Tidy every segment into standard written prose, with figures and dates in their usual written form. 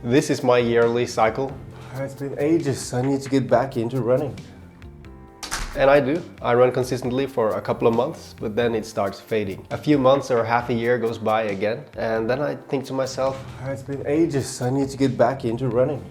This is my yearly cycle. It's been ages, I need to get back into running. And I do. I run consistently for a couple of months, but then it starts fading. A few months or half a year goes by again, and then I think to myself, it's been ages, I need to get back into running.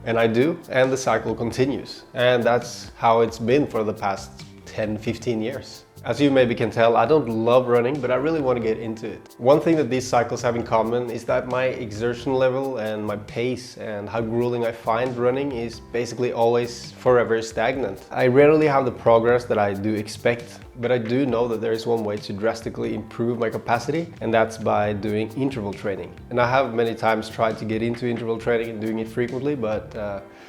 And I do, and the cycle continues. And that's how it's been for the past 10-15 years. As you maybe can tell, I don't love running, but I really want to get into it. One thing that these cycles have in common is that my exertion level and my pace and how grueling I find running is basically always forever stagnant. I rarely have the progress that I do expect, but I do know that there is one way to drastically improve my capacity, and that's by doing interval training. And I have many times tried to get into interval training and doing it frequently, but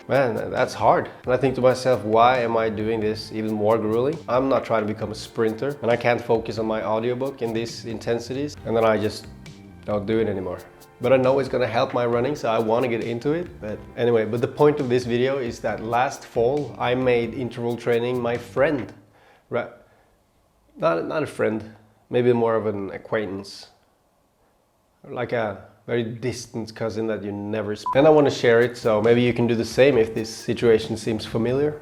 man, that's hard. And I think to myself, why am I doing this even more grueling? I'm not trying to become a sprinter, and I can't focus on my audiobook in these intensities, and then I just don't do it anymore. But I know it's gonna help my running, so I want to get into it. But anyway, the point of this video is that last fall I made interval training my friend. Not a friend, maybe more of an acquaintance. Like a very distant cousin that you never speak. And I want to share it, so maybe you can do the same if this situation seems familiar.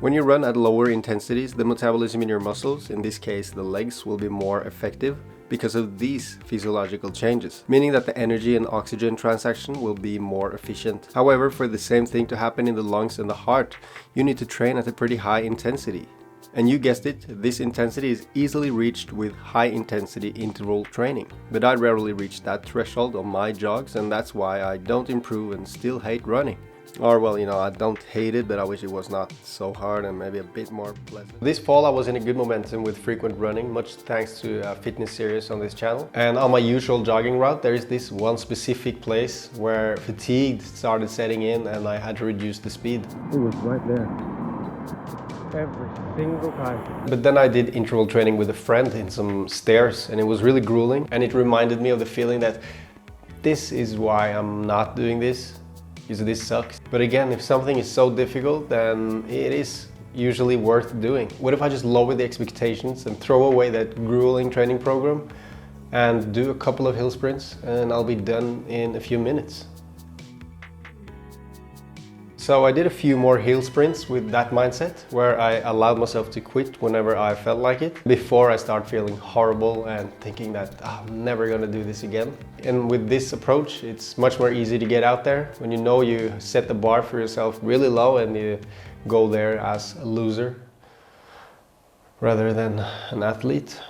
When you run at lower intensities, the metabolism in your muscles, in this case the legs, will be more effective because of these physiological changes, meaning that the energy and oxygen transaction will be more efficient. However, for the same thing to happen in the lungs and the heart, you need to train at a pretty high intensity. And you guessed it, this intensity is easily reached with high intensity interval training. But I rarely reach that threshold on my jogs, and that's why I don't improve and still hate running. Or well, you know, I don't hate it, but I wish it was not so hard and maybe a bit more pleasant. This fall I was in a good momentum with frequent running, much thanks to a fitness series on this channel. And on my usual jogging route, there is this one specific place where fatigue started setting in and I had to reduce the speed. It was right there. Every single time. But then I did interval training with a friend in some stairs, and it was really grueling, and it reminded me of the feeling that this is why I'm not doing this, because this sucks. But again, if something is so difficult, then it is usually worth doing. What if I just lower the expectations and throw away that grueling training program and do a couple of hill sprints and I'll be done in a few minutes? So I did a few more hill sprints with that mindset, where I allowed myself to quit whenever I felt like it, before I start feeling horrible and thinking that I'm never gonna do this again. And with this approach, it's much more easy to get out there when you know you set the bar for yourself really low and you go there as a loser rather than an athlete.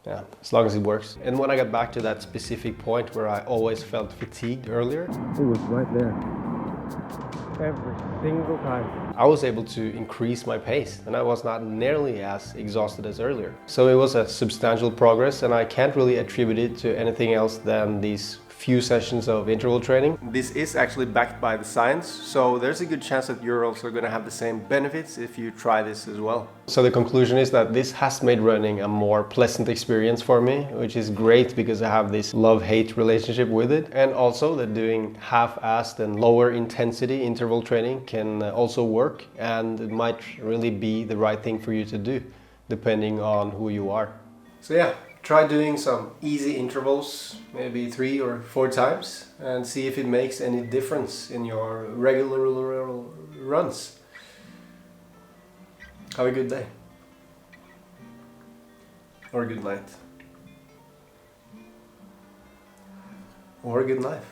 Yeah, as long as it works. And when I got back to that specific point where I always felt fatigued earlier, it was right there. Every single time. I was able to increase my pace and I was not nearly as exhausted as earlier. So it was a substantial progress, and I can't really attribute it to anything else than these few sessions of interval training. This is actually backed by the science, so there's a good chance that you're also going to have the same benefits if you try this as well. So the conclusion is that this has made running a more pleasant experience for me, which is great because I have this love-hate relationship with it, and also that doing half-assed and lower intensity interval training can also work, and it might really be the right thing for you to do depending on who you are. So yeah, try doing some easy intervals, maybe 3 or 4 times, and see if it makes any difference in your regular runs. Have a good day. Or a good night. Or a good life.